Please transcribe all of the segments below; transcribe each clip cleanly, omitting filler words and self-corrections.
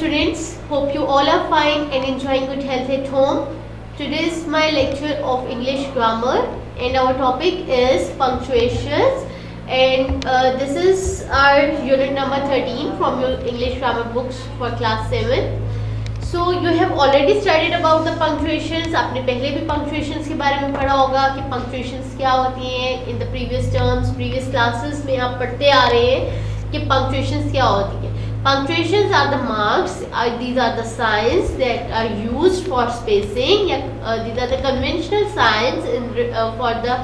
students, hope you all are fine and enjoying good health at home. Today is my lecture of English grammar and our topic is punctuations, and this is our unit number 13 from your English grammar books for class 7. So you have already studied about the punctuations. आपने पहले भी punctuations के बारे में पढ़ा होगा कि punctuations क्या होती हैं. In the previous terms, previous classes में आप पढ़ते आ रहे हैं कि punctuations क्या होती हैं. Punctuations are the marks, these are the signs that are used for spacing, these are the conventional signs for the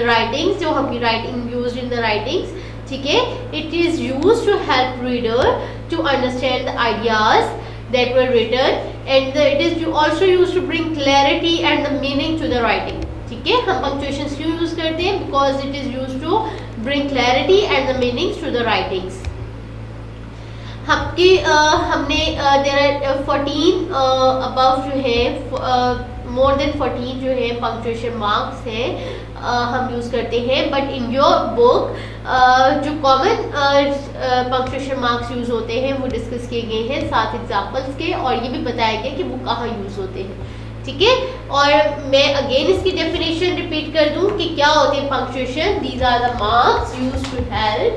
writings, जो हमने writing used in the writings, ठीक है. It is used to help reader to understand the ideas that were written, and it is also used to bring clarity and the meaning to the writing. ठीक है, हम punctuations क्यों use करते हैं? Because it is used to bring clarity and the meanings to the writings. हमने there are 14 above जो है more than 14 जो है punctuation marks हैं हम यूज़ करते हैं, but in your book जो common punctuation marks यूज़ होते हैं वो डिस्कस किए गए हैं 7 एग्जाम्पल्स के, और ये भी बताया गया कि वो कहाँ यूज़ होते हैं. ठीक है, और मैं अगेन इसकी डेफिनेशन रिपीट कर दूं कि क्या होते हैं punctuation. These are the marks used to help.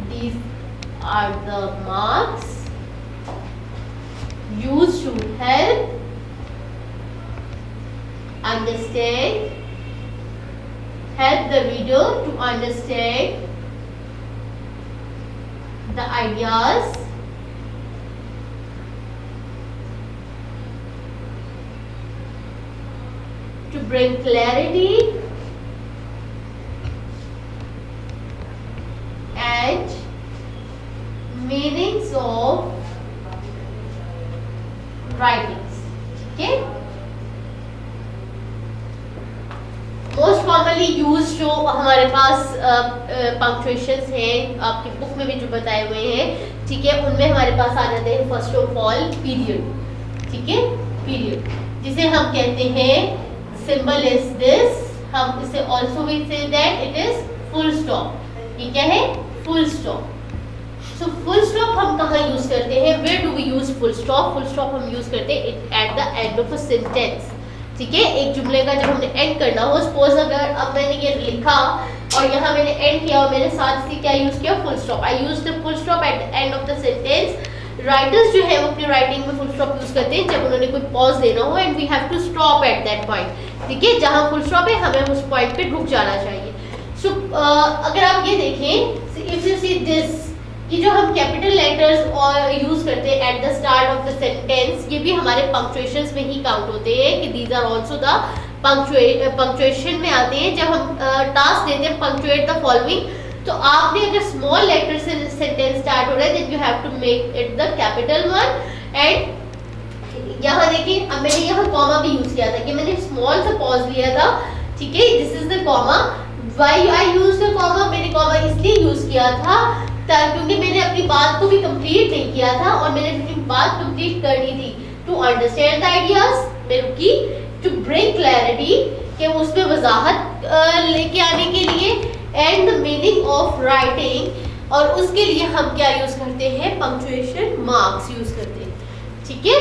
These are the marks used to help the reader to understand the ideas to bring clarity and meanings of writings. ठीक है, most commonly use जो हमारे पास punctuations हैं आपकी book में भी जो बताए हुए हैं, ठीक है, उनमें हमारे पास आ जाते हैं फर्स्ट ऑफ ऑल पीरियड. ठीक है, पीरियड जिसे हम कहते हैं सिंबल इज दिस, हम इसे also we say that it is full stop. ये क्या है? Full stop. So full stop हम कहाँ यूज करते हैं? Where do we use full stop? Full stop हम यूज करते हैं at the end of a sentence. ठीक है, एक जुमले का जब हमने एंड करना हो, सपोज अगर अब मैंने ये लिखा और यहाँ मैंने एंड किया और मैंने साथ से क्या यूज किया? Full stop. I use the full stop at the end of the sentence. Writers जो है वो अपनी राइटिंग में फुल स्टॉप यूज करते हैं जब उन्होंने कोई पॉज देना हो, and we have to stop at that point. ठीक है, जहाँ फुल स्टॉप है हमें उस पॉइंट पे रुक जाना चाहिए. सो अगर आप ये देखें, इफ यू सी दिस, ये जो हम कैपिटल लेटर्स और यूज करते हैं at the start of the sentence, ये भी हमारे पंक्चुएशंस में ही काउंट होते हैं कि these are also the punctuation में आते हैं. जब हम टास्क देते हैं पंक्चुएट द फॉलोइंग, तो आपने अगर स्मॉल लेटर से सेंटेंस स्टार्ट हो रहा है, then you have to make it the capital one. And यहाँ देखिए, अब मैंने यहाँ कॉमा भी यूज किया था कि मैंने स्मॉल सा पॉज लिया था. ठीक है, this is the comma. Why I use the comma? मैंने कॉमा इसलिए यूज किया था क्योंकि मैंने अपनी बात को भी कंप्लीट नहीं किया था और मैंने अपनी बात कंप्लीट करनी थी. टू अंडरस्टैंड द आइडियाज, मैं रुकी. टू ब्रिंग क्लैरिटी, कि उसमें वजाहत लेके आने के लिए. And the meaning of writing, और उसके लिए हम क्या यूज करते हैं? पंक्चुएशन मार्क्स यूज करते हैं. ठीक है,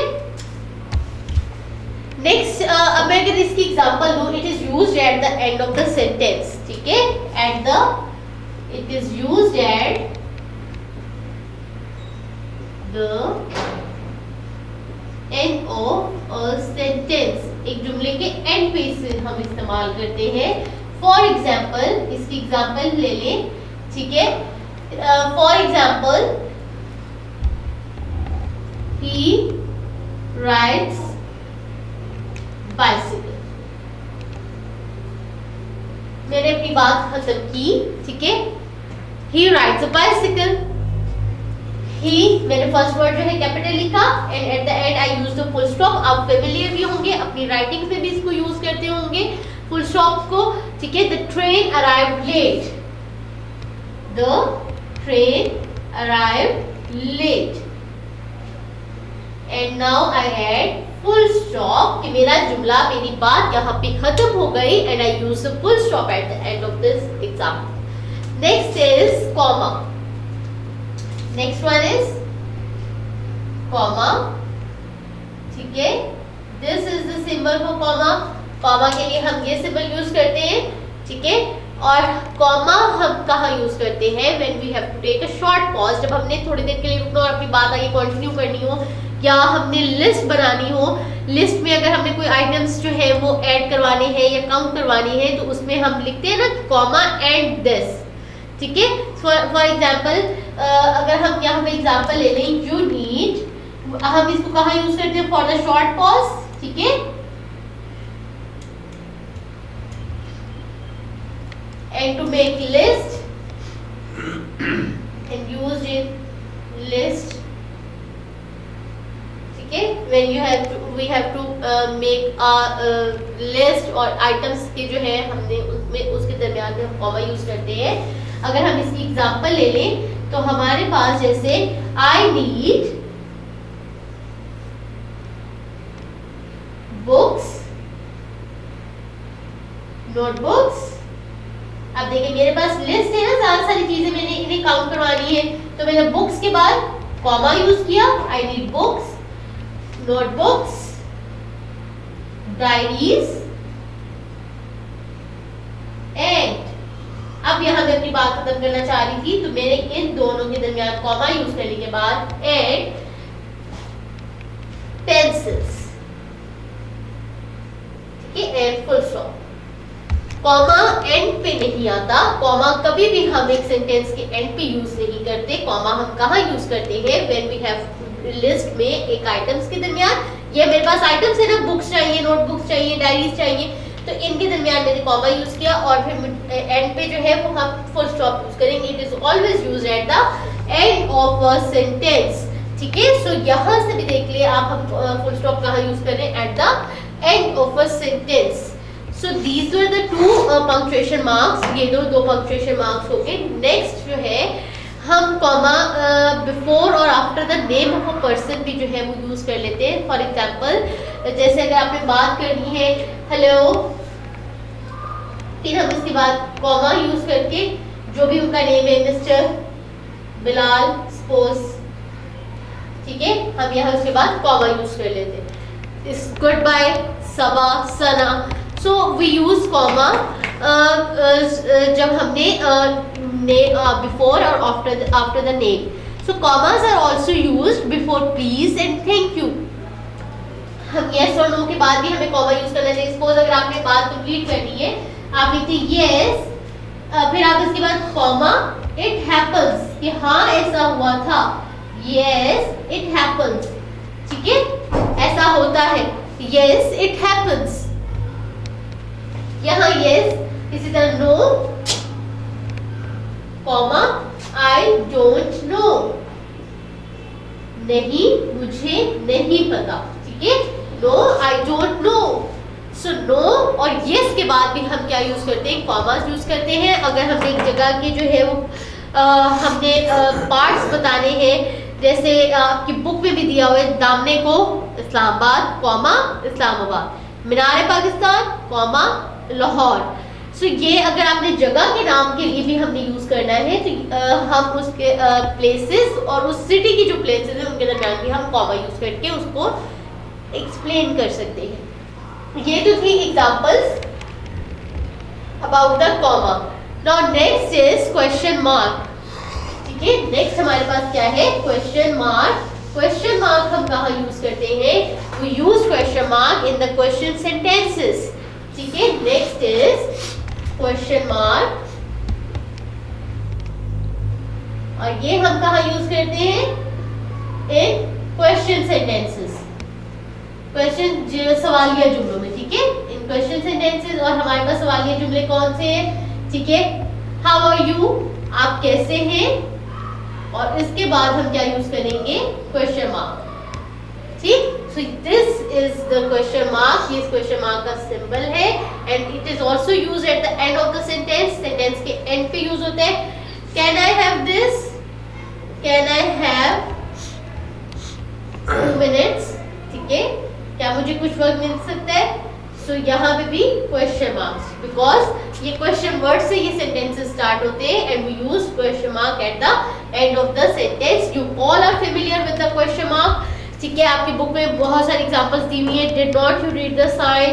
नेक्स्ट अब मैं अगर इसकी एग्जांपल दूं, it is used eight the end of the sentence. ठीक है, it is used eight the end of a sentence. एक जुमले के एंड पे इसे हम इस्तेमाल करते हैं. फॉर एग्जाम्पल, इसकी एग्जाम्पल ले लें. ठीक है, for example, he rides bicycle. मैंने अपनी बात खत्म की. ठीक है, he rides a bicycle. ही, मैंने फर्स्ट वर्ड जो है कैपिटल लिखा and eight the and I use the full stop. आप फेमिलियर भी होंगे, अपनी राइटिंग में भी इसको यूज करते होंगे फुल स्टॉप को. ठीक है, the train arrived late. The train arrived late. And now I add full stop कि मेरा जुमला, मेरी बात यहाँ पे खत्म हो गई, and I use the full stop at the end of this example. Next is comma. Next one is comma, ठीक है, this is the symbol for comma. Comma के लिए हम ये सिंबल यूज करते हैं, ठीक है। और कॉमा हम कहाँ यूज करते हैं, when we have to take a short pause, जब हमने थोड़ी देर के लिए रुकना और अपनी बात आगे कंटिन्यू करनी हो, या हमने लिस्ट बनानी हो, लिस्ट में अगर हमने कोई आइटम्स जो है वो ऐड करवाने हैं या काउंट करवानी है, तो उसमें हम लिखते हैं ना कॉमा एंड दिस, ठीक है। फॉर एग्जाम्पल अगर हम यहाँ पे एग्जाम्पल ले लें, यू नीड, हम इसको कहाँ यूज करते हैं, फॉर द शॉर्ट पॉज, ठीक है। And to make list and use it list, ठीक है। When you have to, we have to make a list और items के जो है हमने उसमें उसके दरमियान में हम कॉमा यूज करते हैं। अगर हम इसकी एग्जांपल ले लें तो हमारे पास जैसे I need books, notebooks। अब देखिए मेरे पास लिस्ट है ना, ज्यादा सारी चीजें मैंने इन्हें काउंट करवानी है, तो मैंने बुक्स के बाद कॉमा यूज किया, I need books, notebooks, diaries and, अब यहां मैं अपनी बात खत्म करना चाह रही थी, तो मैंने इन दोनों के दरमियान कॉमा यूज करने के बाद एंड पेंसिल्स, ठीक है, and full stop. Comma and पे नहीं आता, कॉमा कभी भी हम एक सेंटेंस के एंड पे यूज नहीं करते। कॉमा हम कहाँ यूज करते हैं, व्हेन वी हैव लिस्ट में एक आइटम्स के दरमियान, ये मेरे पास आइटम्स है ना, बुक्स चाहिए, नोटबुक्स चाहिए, डायरीज चाहिए, तो इनके दरमियान मैंने कॉमा यूज किया और फिर एंड पे जो है वो हम फुल स्टॉप यूज करेंगे। It is always used eight the end of a sentence, ठीक है। सो यहाँ से भी देख लिए आप, हम फुल स्टॉप कहाँ यूज कर रहे हैं, at the end of a sentence. So these were the two punctuation marks, ये दो punctuation marks हो गए। नेक्स्ट जो है हम कॉमा बिफोर और after the name of a person भी जो है वो यूज कर लेते हैं। फॉर एग्जाम्पल जैसे अगर आपने बात करनी है हेलो, फिर हम इसके बाद कॉमा यूज करके जो भी उनका नेम है, मिस्टर बिलाल सपोज, ठीक है, हम यहाँ उसके बाद कॉमा यूज कर लेते हैं। इस goodbye, Saba, Sana, so we use comma जब हमने बिफोर और after the name. So commas are also used before please and thank you. हम यस और नो के बाद भी हमें कॉमा यूज करना चाहिए। सपोज अगर आपने बात कंप्लीट करनी है, आप लिखते यस, फिर आप इसके बाद कॉमा, इट हैपेंस, कि हाँ ऐसा हुआ था, यस इट हैपेंस, ठीक है, ऐसा होता है, यस इट हैपेंस। यहाँ यस, इसी तरह no, comma, I don't know, नहीं मुझे नहीं पता, ठीक है, no I don't know. So no और यस के बाद भी हम क्या यूज करते हैं, कॉमास यूज करते हैं। अगर हमने एक जगह के जो है वो हमने पार्ट्स बताने हैं, जैसे आपकी बुक में भी दिया हुआ है, दामने को इस्लामाबाद, कॉमा इस्लामाबाद, मीनार पाकिस्तान, कॉमा लाहौर। सो ये अगर आपने जगह के नाम के लिए भी हमने यूज करना है, तो हम उसके प्लेसेस और उस सिटी की जो प्लेसेस है उनके दरमियान भी हम कॉमा यूज करके उसको एक्सप्लेन कर सकते हैं। ये तो थी examples about the comma. Now next is question mark, ठीक है। नेक्स्ट हमारे पास क्या है, क्वेश्चन मार्क। क्वेश्चन मार्क हम कहाँ यूज करते हैं, we use question mark in the question sentences, ठीक है। नेक्स्ट इज क्वेश्चन मार्क, और ये हम कहाँ यूज करते हैं, इन क्वेश्चन सेंटेंसेस, क्वेश्चन सवालिया जुमलों में, ठीक है, इन क्वेश्चन सेंटेंसेस। और हमारे पास सवालिया जुमले कौन से हैं, ठीक है, हाउ आर यू, आप कैसे हैं, और इसके बाद हम क्या यूज करेंगे, क्वेश्चन मार्क, ठीक। So this is the question mark, ये क्वेश्चन मार्क का सिंबल है, and it is also use eight the end of the sentence, sentence के एंड पे यूज होता है। Can I have this, can I have 2 minutes, ठीक है, क्या मुझे कुछ वक्त मिल सकता है। सो यहाँ पे भी क्वेश्चन मार्क्स, बिकॉज ये क्वेश्चन वर्ड से ये सेंटेंसेस स्टार्ट होते हैं, and we use question mark at the end of the sentence. You all are familiar with the question mark. ठीक है, आपकी बुक में बहुत सारी एग्जांपल्स दी हुई है। Did not you read the sign,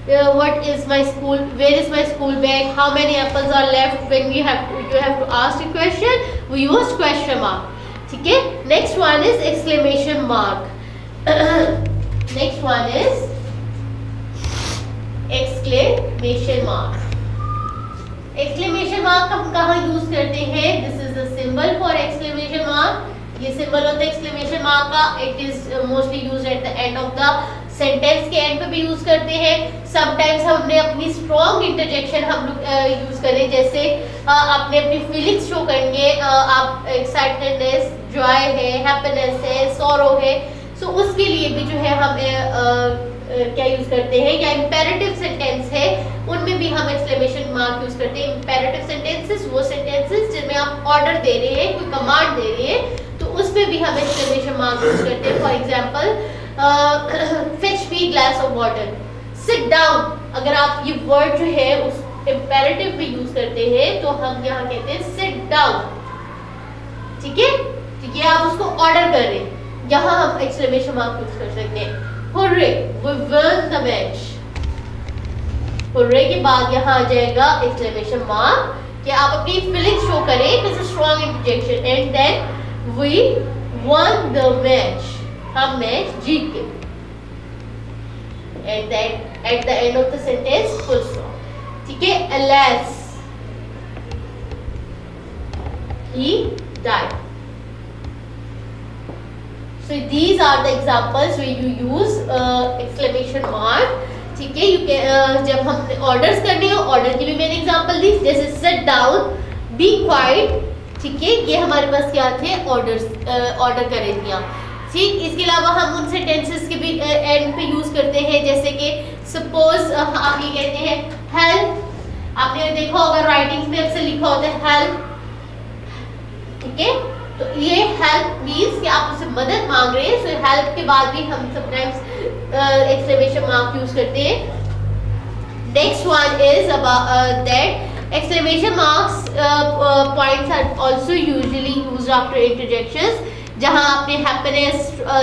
what is my school, where is my school bag, how many apples are left, when you have to ask a question, we use question mark. ठीक है, next one is exclamation mark. Next one is exclamation mark. Exclamation mark हम कहाँ use करते हैं? This is the symbol for exclamation mark. ये symbol होता है exclamation mark का। It is mostly used eight the end of the sentence के end पे भी यूज करते हैं। समटाइम्स हमने अपनी स्ट्रॉन्ग इंटरजेक्शन हम लोग यूज करें, जैसे आपने अपनी फीलिंग्स शो करेंगे, आप एक्साइटेडनेस, जॉय है, हैप्पीनेस है, सॉरो है, सो उसके लिए भी जो है हम क्या यूज करते हैं, या इंपेरेटिव सेंटेंस है उनमें भी हम एक्सक्लेमेशन मार्क यूज करते हैं। इंपेरेटिव सेंटेंसेस वो सेंटेंसेस जिनमें आप ऑर्डर दे रहे हैं, कोई कमांड दे रहे हैं, तो उसमें भी हम एक्सक्लेमेशन मार्क यूज करते हैं। For example fetch me glass of water, sit down, अगर आप ये वर्ड जो है उस इंपेरेटिव में यूज करते हैं तो हम यहाँ कहते हैं सिट डाउन। ठीक है, ठीक है, आप उसको ऑर्डर कर रहे हैं, यहाँ हम एक्सक्लेमेशन मार्क यूज कर सकते हैं। Hooray, we won the match. Hooray के बाद यहाँ आ जाएगा exclamation mark कि आप अपनी feelings show करें, it's a strong interjection, and then we won the match. हम मैच जीत गए। And then at the end of the sentence, full stop. ठीक है, alas, he died. So these are the examples where you use exclamation mark. ठीक है, you can जब हम orders करने हो, order की भी मैंने example दी, जैसे sit down, be quiet। ठीक है, ये हमारे पास क्या थे, orders, order करे थे आप। ठीक, इसके अलावा हम उन sentences के भी end पे use करते हैं, जैसे कि suppose आप ये कहते हैं help, आपने देखा होगा राइटिंग्स में अक्सर लिखा होता है help। ठीक है, तो ये हेल्प मीन्स कि आप उससे मदद मांग रहे हैं, सो हेल्प के बाद भी हम समटाइम्स एक्सक्लेमेशन मार्क यूज करते हैं। Next one is about that exclamation marks points are also usually used after interjections, जहां आपने हैप्पीनेस,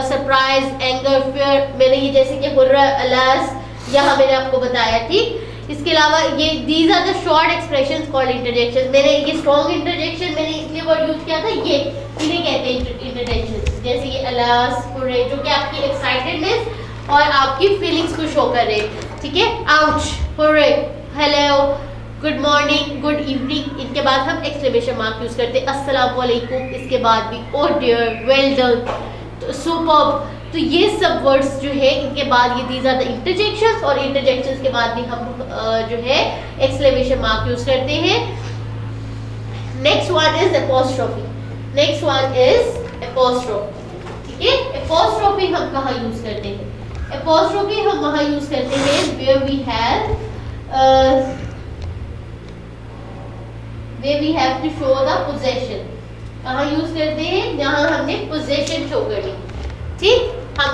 सरप्राइज, एंगर, फियर, मैंने ये जैसे कि हुर्रा, अलास, यहाँ मैंने आपको बताया। ठीक, इसके अलावा ये these are the short expressions called interjection. मैंने ये स्ट्रॉन्ग इंटरजेक्शन मैंने इसलिए वर्ड यूज किया था, ये इन्हें कहते हैं इंटरजेक्शन, जैसे ये अलास, हुर्रे, जो कि आपकी एक्साइटेडनेस और आपकी फीलिंग्स को शो कर रहे हैं। ठीक है, ouch, hurray, hello, good morning, good evening, इनके बाद हम एक्सक्लेमेशन मार्क यूज करते हैं। अस्सलाम वालेकुम, इसके बाद भी ओ डियर, वेल डन, तो सुपर्ब। तो ये सब वर्ड्स जो है इनके बाद ये दीज आर द इंटरजेक्शंस, और इंटरजेक्शंस के बाद भी हम जो है एक्सक्लेमेशन मार्क यूज करते हैं। Next one is apostrophe. Next one is apostrophe. ठीक है, एपोस्ट्रोफी हम कहाँ यूज करते हैं? एपोस्ट्रोफी हम वहाँ यूज करते हैं where we have to show the possession। कहाँ यूज करते हैं? जहाँ हमने पोजेशन शो करनी। ठीक, हम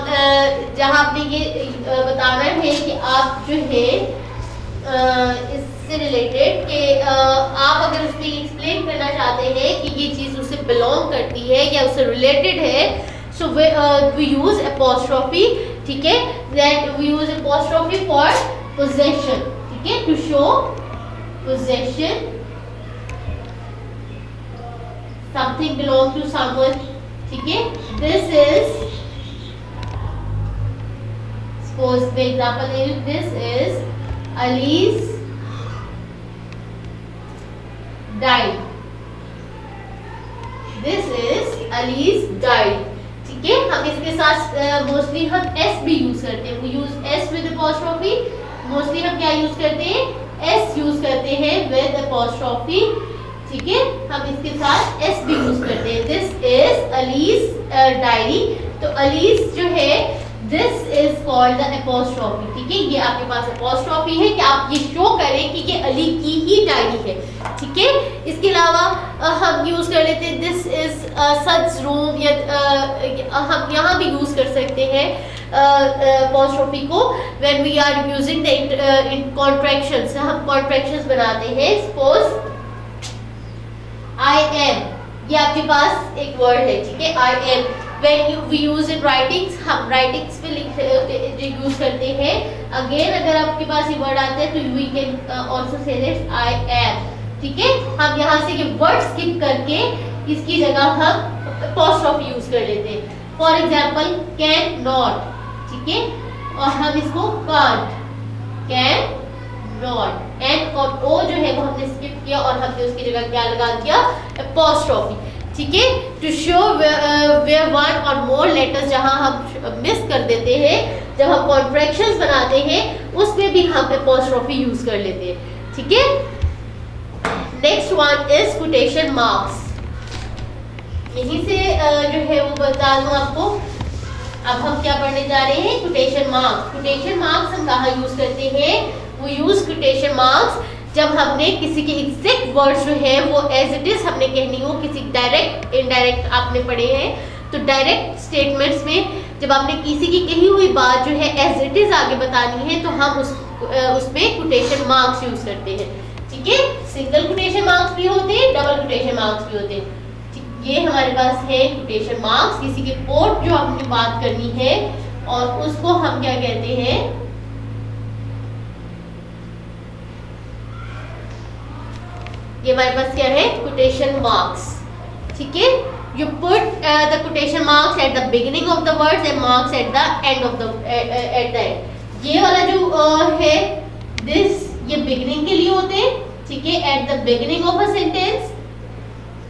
जहाँ आपने ये बताना है कि आप जो है इससे रिलेटेड कि आप अगर उसमें एक्सप्लेन करना चाहते हैं कि ये चीज़ उससे बिलोंग करती है या उससे रिलेटेड है, सो वी यूज एपोस्ट्रोफी। ठीक है, that we use apostrophe for possession. ठीक है, to show possession, something belong to someone। ठीक है, this is, suppose the example is, this is Ali's died। this is Ali's died। ठीक है, हम इसके साथ मोस्टली हम s भी यूज करते हैं। we use s with apostrophe। Mostly हम क्या यूज करते हैं? s यूज करते हैं with apostrophe। ठीक है, हम इसके साथ s भी यूज करते हैं। दिस इज अलीज डायरी, तो अलीज जो है this is called the apostrophe. ठीक है, ये आपके पास एपोस्ट्रोफी है कि आप ये शो करें कि ये अली की ही डायरी है। ठीक है, इसके अलावा हम यूज कर लेते हैं दिस इज सच रूम, या हम यहाँ भी यूज कर सकते हैं एपोस्ट्रोफी को when we are using the contractions. हम कॉन्ट्रैक्शंस बनाते हैं। सपोज आई एम, ये आपके पास एक वर्ड है। ठीक है, I am, when we use in writings, हम राइटिंग्स पे यूज करते हैं। अगेन अगर आपके पास ये वर्ड आता है तो we can also say this I am, ठीक है। हम यहाँ से ये वर्ड स्किप करके इसकी जगह हम अपोस्ट्रोफी यूज कर लेते हैं। फॉर एग्जाम्पल कैन नॉट, ठीक है, और हम इसको कांट, कैन नॉट, एन और ओ जो है वो हमने स्किप किया और हमने उसकी जगह क्या लगा दिया, अपोस्ट्रोफी, ठीक है। टू शो वेयर वन और मोर लेटर्स जहां हम मिस कर देते हैं, जब हम कॉन्ट्रैक्शंस बनाते हैं उसमें भी हम अपोस्ट्रोफी यूज कर लेते हैं, ठीक है। Next one is quotation marks. यहीं से जो है वो बता दूं आपको। अब हम क्या पढ़ने जा रहे हैं, कोटेशन मार्क्स। कोटेशन मार्क्स हम कहाँ यूज करते हैं, वो यूज कोटेशन मार्क्स जब हमने किसी के एग्जैक्ट वर्ड्स जो है वो एज इट इज हमने कहनी हो, किसी डायरेक्ट इनडायरेक्ट आपने पढ़े हैं तो डायरेक्ट स्टेटमेंट्स में जब आपने किसी की कही हुई बात जो है एज इट इज आगे बतानी है तो हम उसमें कोटेशन मार्क्स यूज करते हैं, ठीक है। सिंगल कोटेशन मार्क्स भी होते हैं, डबल कोटेशन मार्क्स भी होते हैं। ये हमारे पास है कोटेशन मार्क्स, किसी के कोट जो हमने बात करनी है और उसको हम क्या कहते हैं, ये हमारे पास क्या है, कोटेशन मार्क्स, ठीक है। You put the quotation marks at the beginning of the words and marks eight the end of the eight the and. ये वाला जो है दिस, ये बिगिनिंग के लिए होते हैं, ठीक है, at the beginning of a sentence,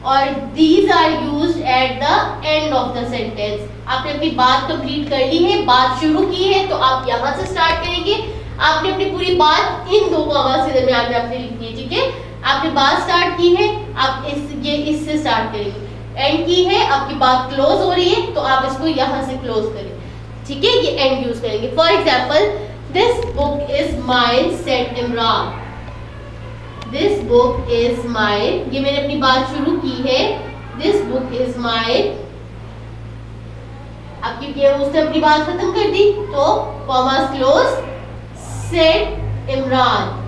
और these are used at the end of the sentence। आपने अपनी बात कंप्लीट कर ली है, बात शुरू की है तो आप यहाँ से स्टार्ट करेंगे। आपने अपनी पूरी बात इन दो कॉमास के दरमियान में आपने लिखनी है, ठीक है। आपने बात स्टार्ट की है, आप इससे स्टार्ट करेंगे। एंड की है, आपकी बात क्लोज हो रही है तो आप इसको यहाँ से क्लोज करें, ठीक है, ये एंड यूज करेंगे। For example this book is mine said Imran, this book is mine, ये मैंने अपनी बात शुरू की है, दिस बुक इज माइन। अब क्योंकि उसने अपनी बात खत्म कर दी तो कॉमास क्लोज, सेड इमरान,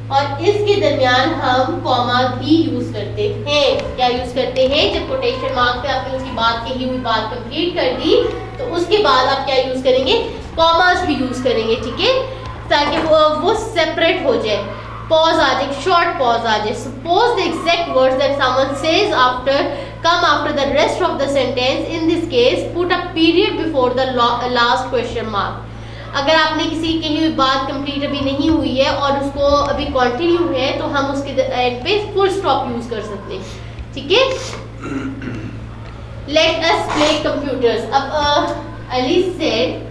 और इसके दरमियान हम कॉमा भी यूज करते हैं। क्या यूज करते हैं, जब कोटेशन मार्क पे आपने उसकी बात कही हुई बात कंप्लीट कर दी तो उसके बाद आप क्या यूज करेंगे, कॉमास भी यूज करेंगे, ठीक है, ताकि वो सेपरेट हो जाए, पॉज आ जाए, शॉर्ट पॉज आ जाए। Suppose the exact words that someone says after come after the rest of the sentence, in this case put a period before the last question mark। अगर आपने किसी की कही हुई बात कंप्लीट अभी नहीं हुई है और उसको अभी कंटिन्यू है तो हम उसके एंड पे फुल स्टॉप यूज कर सकते हैं, ठीक है। Let us play computers. अब अली सेड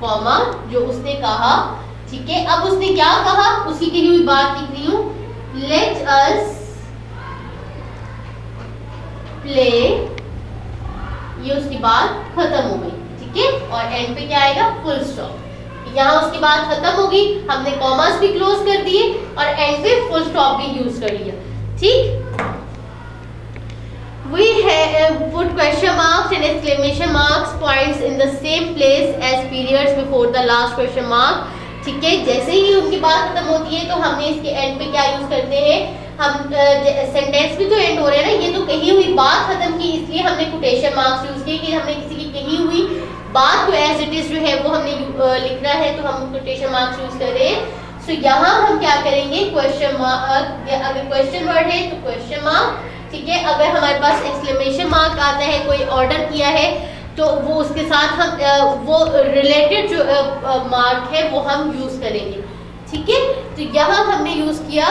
कॉमा जो उसने कहा, ठीक है। अब उसने क्या कहा, उसकी कही हुई बात लिख रही हूँ, लेट अस प्ले, ये उसकी बात खत्म हो गई, ठीक है, और एंड पे क्या आएगा, फुल स्टॉप। यहाँ उसकी बात खत्म होगी, हमने कॉमास भी क्लोज कर दिए और एंड पे फुल स्टॉप भी यूज कर लिया, ठीक। We have put question marks and exclamation marks points in the same place as periods before the last question mark, ठीक है। जैसे ही उनकी बात खत्म होती है तो हमने इसके एंड पे क्या यूज करते हैं, हम सेंटेंस भी तो एंड हो रहे हैं ना, ये तो कही हुई बात खत्म की, इसलिए हमने कोटेशन मार्क्स यूज किए कि हमने किसी की कही हुई बात को एज इट इज जो है वो हमने लिखना है तो हम कोटेशन मार्क्स यूज कर रहे हैं। सो यहाँ हम क्या करेंगे, क्वेश्चन मार्क, अगर क्वेश्चन वर्ड है तो क्वेश्चन मार्क, ठीक है। अगर हमारे पास एक्सक्लेमेशन मार्क आता है, कोई ऑर्डर किया है तो वो उसके साथ हम वो रिलेटेड जो मार्क है वो हम यूज करेंगे, ठीक है। तो यहाँ हमने यूज किया,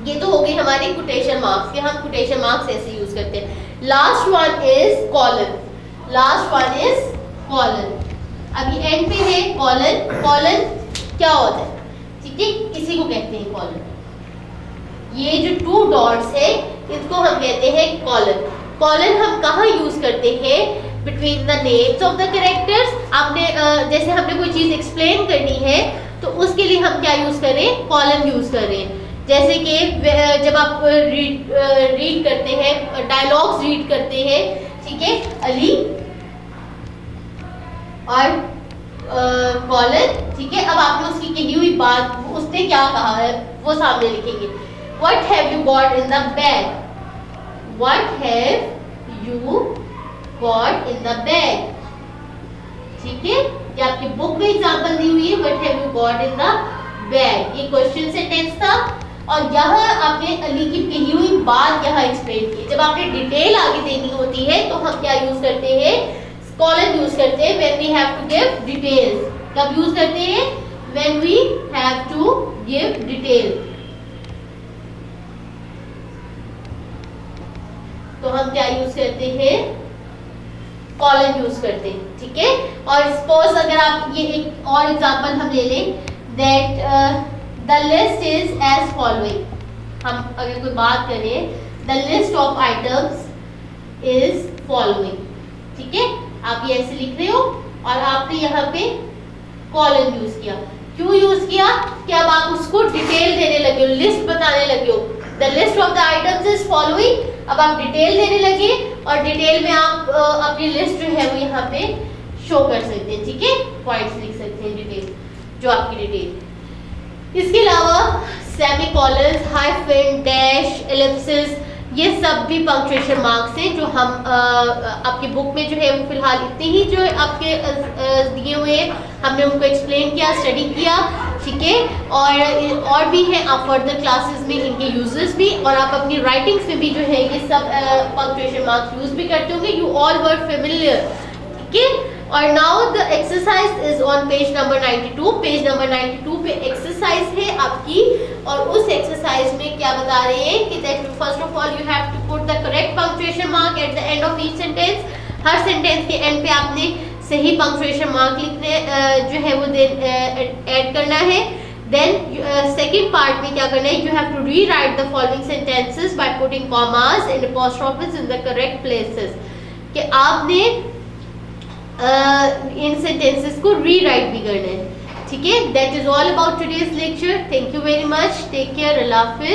ये तो हो गई हमारी कोटेशन मार्क्स, हम कोटेशन मार्क्स ऐसे यूज करते हैं। Last one is colon, last one is colon. अभी एंड पे है कॉलन, कॉलन क्या होता है, ठीक है, इसी को कहते हैं कॉलन। ये जो 2 डॉट्स है इसको हम कहते हैं कॉलन। कॉलन हम कहाँ यूज करते हैं, between the names of the characters. आपने जैसे हमने कोई चीज एक्सप्लेन करनी है तो उसके लिए हम क्या यूज करें, कॉलन यूज कर रहे हैं। जैसे कि जब आप रीड करते हैं, डायलॉग्स रीड करते हैं, ठीक है, अली और कॉलन, ठीक है। अब आपने उसकी कही हुई बात, उसने क्या कहा है वो सामने लिखेंगे। What have you got in the bag? What have you got in the bag. ठीक है, कि आपकी बुक में एग्जांपल दी हुई है what have you got in the bag, ये क्वेश्चन सेंटेंस था। और यहाँ आपने अली की कही हुई बात यहाँ एक्सप्लेन की। जब आपने डिटेल आगे देनी होती है तो हम क्या यूज करते हैं, कॉलन यूज करते हैं when we have to give details. कब यूज करते हैं, when we have to give detail. तो हम क्या यूज करते हैं, कॉलन यूज करते हैं। ठीक है, और सपोज अगर आप ये एक और एग्जांपल हम ले लें, that the list is as following. हम अगर कोई बात करें, the list of items is following. ठीक है, आप ये ऐसे लिख रहे हो और आपने यहाँ पे कॉलन यूज किया। क्यों यूज किया, कि अब आप उसको डिटेल देने लगे हो, लिस्ट बताने लगे हो। The list of the items is following, अब आप डिटेल देने लगे और डिटेल में आप अपनी लिस्ट जो है वो यहाँ पे शो कर सकते हैं। ठीक है, पॉइंट्स लिख सकते हैं डिटेल, जो आपकी डिटेल। इसके अलावा सेमीकोलन, हाइफन, डैश, एलिप्सिस, ये सब भी पंक्चुएशन मार्क्स हैं जो हम आपकी बुक में जो है वो फिलहाल इतने ही जो आपके दिए हुए हैं, हमने उनको एक्सप्लेन किया, स्टडी किया। ठीक है, और भी है, आप फर्दर क्लासेस में इनके यूजेस भी, और आप अपनी राइटिंग्स में भी जो है ये सब पंक्चुएशन मार्क्स यूज भी करते होंगे। You all were familiar. ठीक है, और now the exercise is on page number 92। Page number 92 पे एक्सरसाइज है आपकी, और उस एक्सरसाइज में क्या बता रहे हैं कि that first of all you have to put the correct punctuation mark at the end of each sentence. हर सेंटेंस के एंड पे आपने सही पंक्चुएशन मार्क लिखने जो है वो ऐड करना है। देन सेकंड पार्ट में क्या करना है, you have to rewrite the following sentences by putting commas and apostrophes in the correct places. कि आपने इन सेंटेंसेस को रीराइट भी करना है। ठीक है, that is all about today's lecture. Thank you very much, take care, अल्लाह हाफिज।